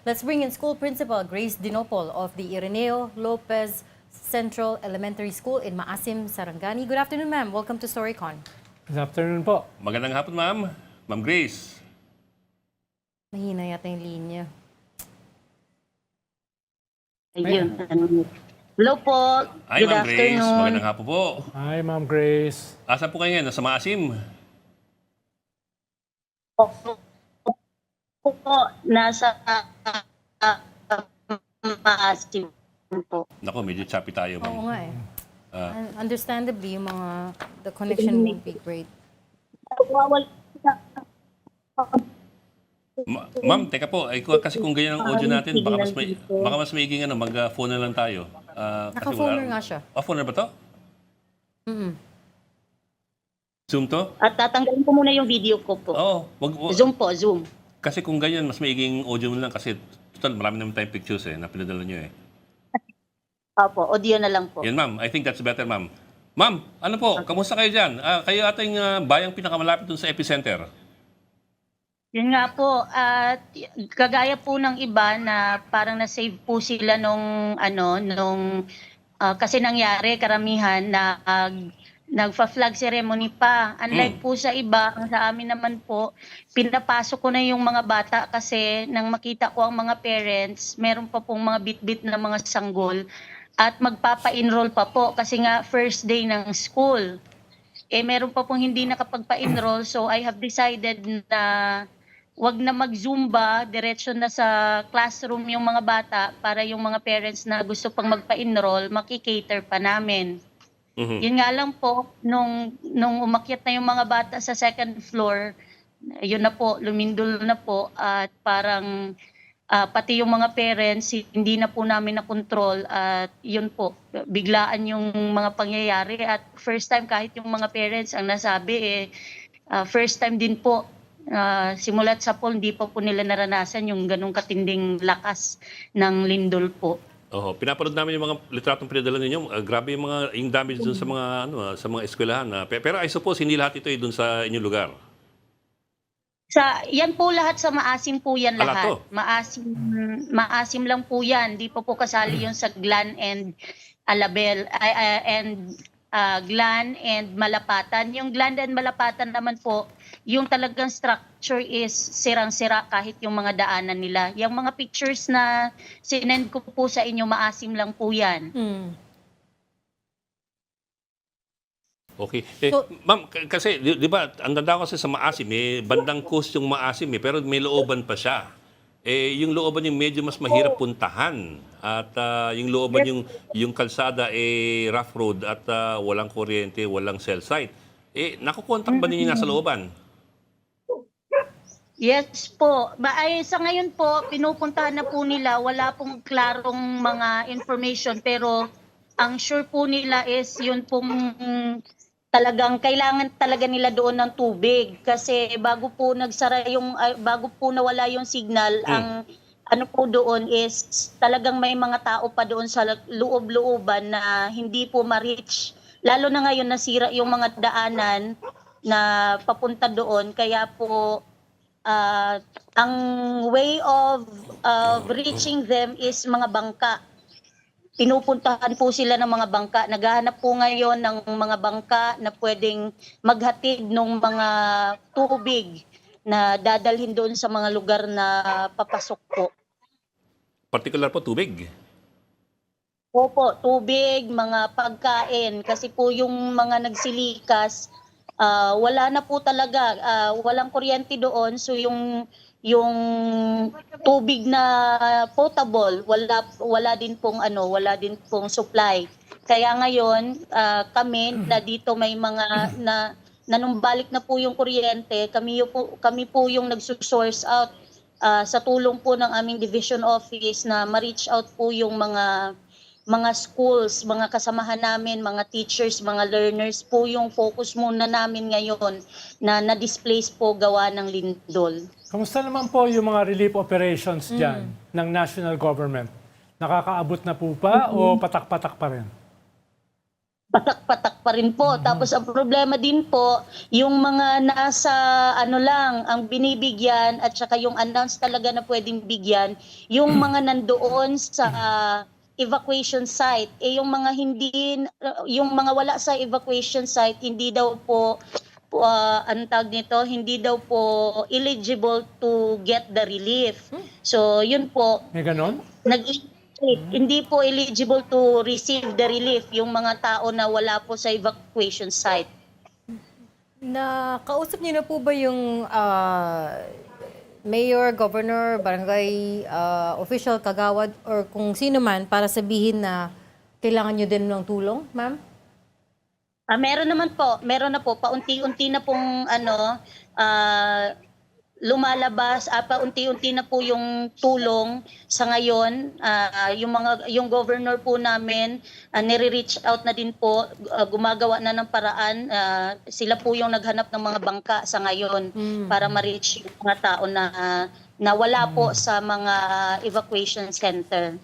Let's bring in school principal Grace Dinopol of the Ireneo Lopez Central Elementary School in Maasim, Sarangani. Good afternoon, ma'am. Welcome to StoryCon. Good afternoon po. Magandang hapon, ma'am. Ma'am Grace. Mahina yata yung linya. Ayun. Hello po. Ay, Good Ma'am Grace. afternoon. Magandang hapon po. Hi, Ma'am Grace. Asan po kayo ngayon? Nasa Maasim? Po, nasa Maasim po. Nako, medyo choppy tayo, Oo ma'am. nga eh. Ah. Understandably, yung the connection would be great. Ma'am, teka po. Ay, kasi kung ganyan ang audio natin, baka mas maiging mag-phone na lang tayo. Naka-phoner nga siya. Phoner ba to? Zoom to? At tatanggalin ko muna yung video ko po. Oo. Zoom po, Zoom. Kasi kung ganyan, mas maiging audio mo lang kasi total, marami naman tayong pictures na pinadala nyo eh. Opo, audio na lang po. Yan, ma'am. I think that's better, ma'am. Ma'am, ano po? Kamusta kayo dyan? Kayo ating bayang pinakamalapit dun sa epicenter. Yun nga po, at kagaya po ng iba na parang na-save po sila kasi nangyari karamihan na nagfa-flag ceremony pa. Unlike po sa iba, ang sa amin naman po, pinapasok ko na yung mga bata kasi nang makita ko ang mga parents, meron pa pong mga bit-bit na mga sanggol at magpapa-enroll pa po kasi nga first day ng school. Meron pa pong hindi nakapagpa-enroll, so I have decided na wag na mag-Zumba, diretso na sa classroom yung mga bata para yung mga parents na gusto pang magpa-enroll, makikater pa namin. Yun nga lang po, nung umakyat na yung mga bata sa second floor, yun na po, lumindol na po at parang pati yung mga parents, hindi na po namin na-control at yun po, biglaan yung mga pangyayari at first time kahit yung mga parents ang nasabi first time din po simulat sa pool, hindi pa po nila naranasan yung ganong katinding lakas ng lindol po. Pinapanood namin yung mga litratong pinadala ninyo. Grabe yung damage dun sa mga sa mga eskwelahan. Pero I suppose hindi lahat ito ay dun sa inyong lugar. Yan po lahat sa Maasim po yan lahat. To? Maasim lang po yan. Di pa po kasali yung sa Glan and Alabel Glan and Malapatan. Yung Glan and Malapatan naman po, yung talagang structure is sirang-sira kahit yung mga daanan nila. Yung mga pictures na sinend ko po sa inyo, Maasim lang po yan. Okay. Ma'am, kasi di ba, ang ganda ko kasi sa Maasim, bandang coast yung Maasim pero may looban pa siya. Yung looban yung medyo mas mahirap puntahan. At yung looban yung kalsada rough road at walang kuryente, walang cell site. Nakukontak ba ninyo nasa looban? Yes po. Sa ngayon po, pinupuntahan na po nila. Wala pong klarong mga information. Pero ang sure po nila is yun pong talagang kailangan talaga nila doon ng tubig. Kasi bago po nawala yung signal, ang ano po doon is talagang may mga tao pa doon sa loob-looban na hindi po ma-reach. Lalo na ngayon nasira yung mga daanan na papunta doon. Kaya po ang way of reaching them is mga bangka. Pinupuntahan po sila ng mga bangka. Naghahanap po ngayon ng mga bangka na pwedeng maghatid ng mga tubig na dadalhin doon sa mga lugar na papasok po. Particular po, tubig? Opo, tubig, mga pagkain. Kasi po yung mga nagsilikas, wala na po talaga, walang kuryente doon, so yung tubig na potable, wala din pong supply. Kaya ngayon, kami na dito may mga nanumbalik na po yung kuryente, kami po yung nagsusource out sa tulong po ng aming division office na ma-reach out po yung mga schools, mga kasamahan namin, mga teachers, mga learners po yung focus muna namin ngayon na na-displace po gawa ng lindol. Kamusta naman po yung mga relief operations dyan ng national government? Nakakaabot na po pa o patak-patak pa rin? patak-patak pa rin po. Tapos ang problema din po, yung mga nasa ano lang, ang binibigyan at saka yung announce talaga na pwedeng bigyan, yung mga nandoon sa evacuation site, yung mga hindi, yung mga wala sa evacuation site, hindi daw po, anong tawag nito, hindi daw po eligible to get the relief. So yun po, May ganon? hindi po eligible to receive the relief yung mga tao na wala po sa evacuation site. Nakausap niyo na po ba yung mayor, governor, barangay official, kagawad, or kung sino man para sabihin na kailangan niyo din ng tulong, ma'am? Meron naman po, meron na po, paunti-unti na pong lumalabas, paunti-unti na po yung tulong sa ngayon. Yung governor po namin, nire-reach out na din po, gumagawa na ng paraan. Sila po yung naghanap ng mga bangka sa ngayon para ma-reach yung mga tao na wala po sa mga evacuation center.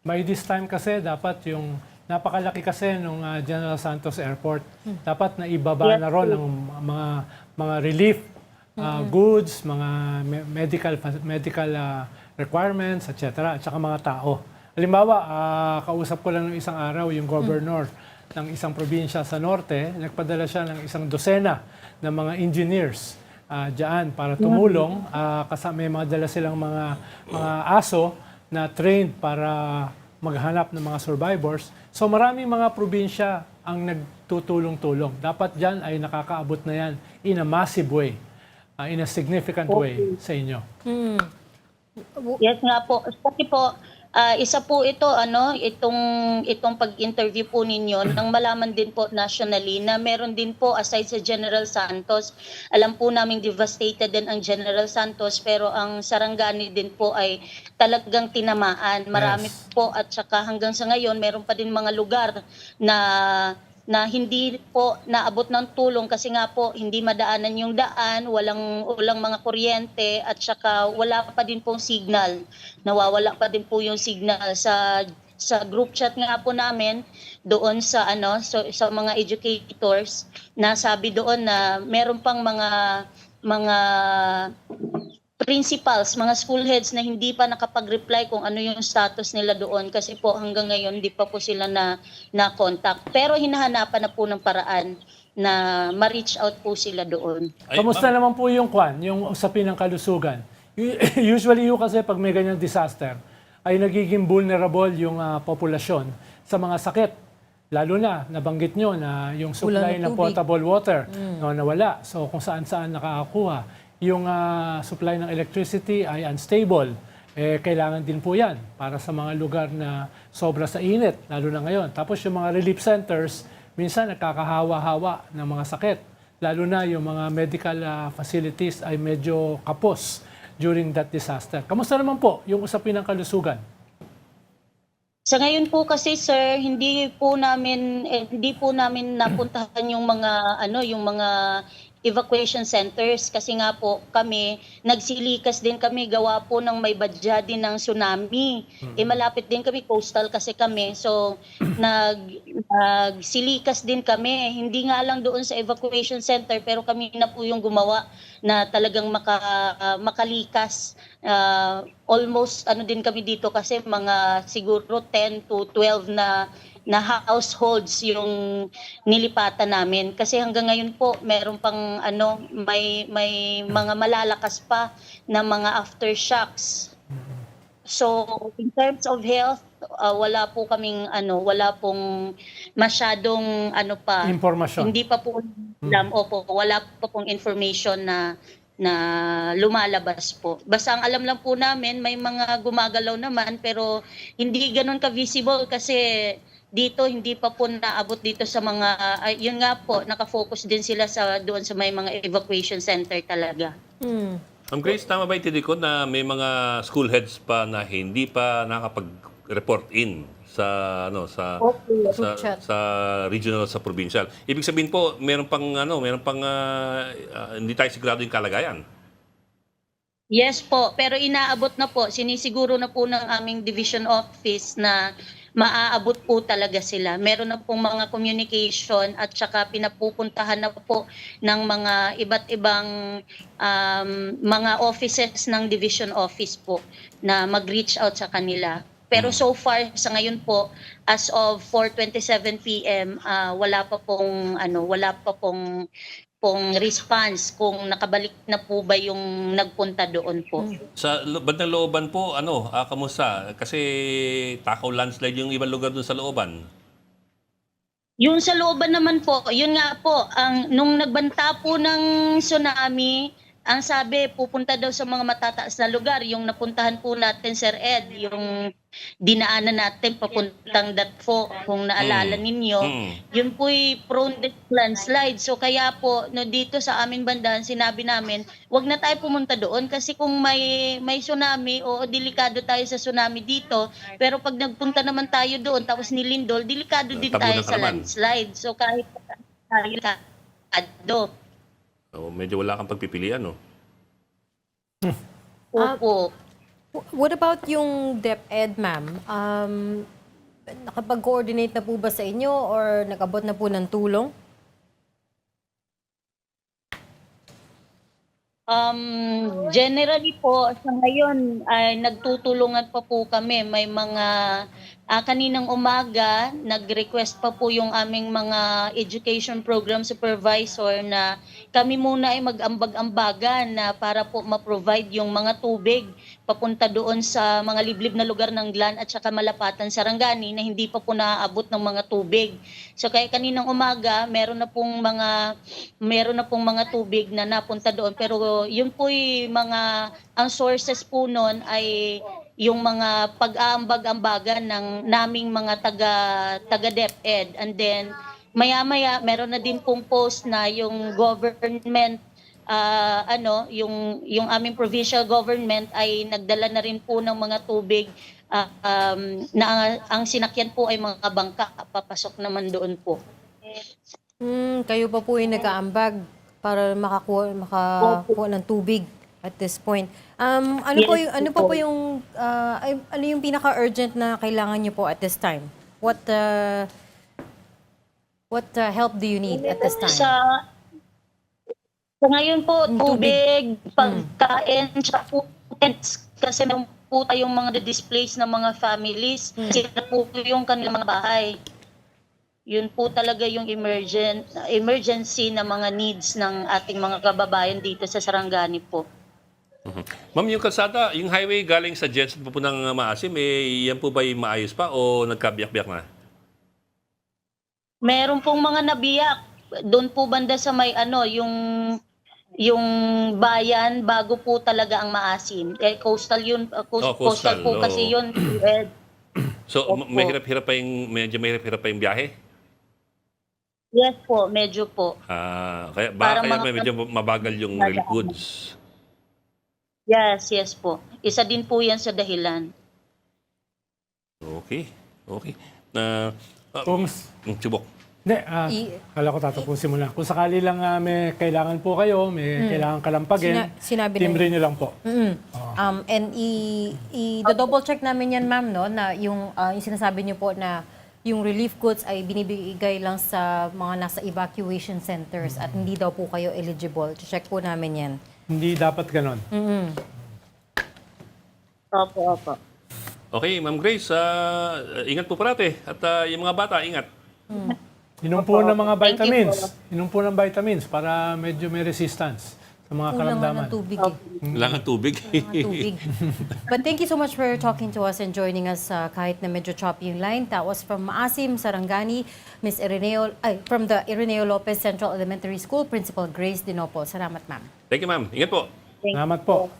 By this time kasi, dapat yung napakalaki kasi nung General Santos Airport, dapat na ibaba na ron ng mga relief goods, mga medical requirements, etc. At saka mga tao. Halimbawa, kausap ko lang ng isang araw yung governor ng isang probinsya sa norte, nagpadala siya ng isang dosena ng mga engineers diyan para tumulong. May mga dala silang mga aso na trained para maghanap ng mga survivors. So maraming mga probinsya ang nagtutulong-tulong. Dapat diyan ay nakakaabot na yan in a massive way. In a significant way sa inyo. Yes nga po. Kasi po, isa po ito, itong pag-interview po ninyo, nang malaman din po nationally na meron din po, aside sa General Santos, alam po namin devastated din ang General Santos, pero ang Sarangani din po ay talagang tinamaan. Marami po, at saka hanggang sa ngayon, meron pa din mga lugar na hindi po naabot ng tulong kasi nga po hindi madaanan yung daan, walang mga kuryente, at saka wala pa din pong signal. Nawawala pa din po yung signal sa group chat nga po namin doon sa sa mga educators, na sabi doon na meron pang mga principals, mga school heads na hindi pa nakapag-reply kung ano yung status nila doon kasi po hanggang ngayon hindi pa po sila na-contact. Pero hinahanapan na po ng paraan na ma-reach out po sila doon. Kamusta naman po yung yung usapin ng kalusugan? Usually kasi pag may ganyang disaster, ay nagiging vulnerable yung populasyon sa mga sakit. Lalo na, nabanggit nyo na yung supply ng potable water nawala. So kung saan-saan nakakakuha. Yung supply ng electricity ay unstable. Kailangan din po yan para sa mga lugar na sobra sa init, lalo na ngayon. Tapos yung mga relief centers, minsan nagkakahawa-hawa ng mga sakit. Lalo na yung mga medical facilities ay medyo kapos during that disaster. Kamusta naman po yung usapin ng kalusugan? Sa ngayon po kasi sir, hindi po namin napuntahan yung mga evacuation centers kasi nga po kami nagsilikas din kami, gawa po ng may badya din ng tsunami. Malapit din kami, coastal kasi kami. So nagsilikas din kami. Hindi nga lang doon sa evacuation center, pero kami na po yung gumawa na talagang makalikas. Almost din kami dito kasi mga siguro 10 to 12 na households yung nilipatan namin kasi hanggang ngayon po meron pang may mga malalakas pa na mga aftershocks. So in terms of health, wala po kaming wala pong masyadong Impormasyon. hindi pa po wala pa pong information na lumalabas po. Basta ang alam lang po namin, may mga gumagalaw naman pero hindi ganoon ka-visible kasi dito hindi pa po naabot dito sa mga yun nga po, nakafocus din sila doon sa may mga evacuation center talaga. Ma'am Grace, tama ba itindi ko na may mga school heads pa na hindi pa nakapag-report in sa sa regional, sa provincial? Ibig sabihin po, meron pang hindi tayo sigurado yung kalagayan. Yes po, pero inaabot na po, sinisiguro na po ng aming division office na maaabot po talaga sila. Meron na pong mga communication at saka pinapupuntahan na po ng mga iba't ibang mga offices ng division office po na mag-reach out sa kanila. Pero so far sa ngayon po, as of 4:27 PM, wala pa pong response kung nakabalik na po ba yung nagpunta doon po. Sa bandang looban po, kamusta? Kasi takaw landslide yung ibang lugar dun sa looban. Yung sa looban naman po, yun nga po, nung nagbanta po ng tsunami, ang sabi, pupunta daw sa mga matataas na lugar. Yung napuntahan po natin, Sir Ed, yung dinaanan natin papuntang Datfo, kung naalala ninyo, yun po'y prone to landslide. So kaya po, no, dito sa aming bandahan, sinabi namin, wag na tayo pumunta doon kasi kung may tsunami, o delikado tayo sa tsunami dito, pero pag nagpunta naman tayo doon, tapos nilindol, delikado din Tabunan tayo ka sa naman. landslide. So kahit tayo delikado. Medyo wala kang pagpipilian, no? Opo. What about yung DepEd, ma'am? Nakapag-coordinate na po ba sa inyo or nag-abot na po ng tulong? Generally po, sa ngayon ay nagtutulungan pa po kami. May mga kaninang umaga, nag-request pa po yung aming mga education program supervisor na kami muna ay mag-ambag-ambagan na para po ma-provide yung mga tubig papunta doon sa mga liblib na lugar ng Glan at saka Malapatan, Sarangani na hindi pa po naaabot ng mga tubig. So kaya kaninang umaga, meron na pong mga tubig na napunta doon, pero yun po'y ang sources po noon ay yung mga pag-aambag-ambagan ng naming mga taga DepEd, and then maya-maya meron na din pong post na yung government yung aming provincial government ay nagdala na rin po ng mga tubig na ang sinakyan po ay mga bangka, papasok naman doon po. Kayo pa po yung nag-aambag para makakuha ng tubig at this point. Ano yung pinaka-urgent na kailangan niyo po at this time? What help do you need at this time? Sa ngayon po, tubig, pagkain, tsaka po tents. Kasi meron po tayong mga displaced na mga families. Sila po yung kanilang mga bahay. Yun po talaga yung emergency na mga needs ng ating mga kababayan dito sa Sarangani po. Ma'am, yung kalsada, yung highway galing sa Jensen po ng Maasim, yan po ba yung maayos pa o nagkabiyak-biyak na? Meron pong mga nabiyak. Doon po banda sa may yung bayan bago po talaga ang Maasim. Coastal yun, coastal po kasi yun. So, Opo. medyo mahirap pa yung biyahe? Yes po, medyo po. Kaya Para medyo mabagal yung relief goods. Yes po. Isa din po yan sa dahilan. Okay. Subok. Hindi, kala ko tatapusin mo na. Kung sakali lang may kailangan po kayo, may kailangan kalampagin, Sinabi na timbre niyo lang po. And i-double check namin yan, ma'am, no, na yung sinasabi niyo po na yung relief goods ay binibigay lang sa mga nasa evacuation centers at hindi daw po kayo eligible. Check po namin yan. Hindi dapat ganon. Opo. Okay, Ma'am Grace, ingat po parate. At yung mga bata, ingat. Inom po ng mga Thank you vitamins. po. Inom po ng vitamins para medyo may resistance sa mga Kulang nga karamdaman. ng tubig eh. Kailangan tubig. Tubig. But thank you so much for talking to us and joining us kahit na medyo choppy yung line. That was from Maasim, Sarangani, from the Ireneo Lopez Central Elementary School, Principal Grace Dinopol. Salamat, ma'am. Thank you, ma'am. Ingat po. Salamat po.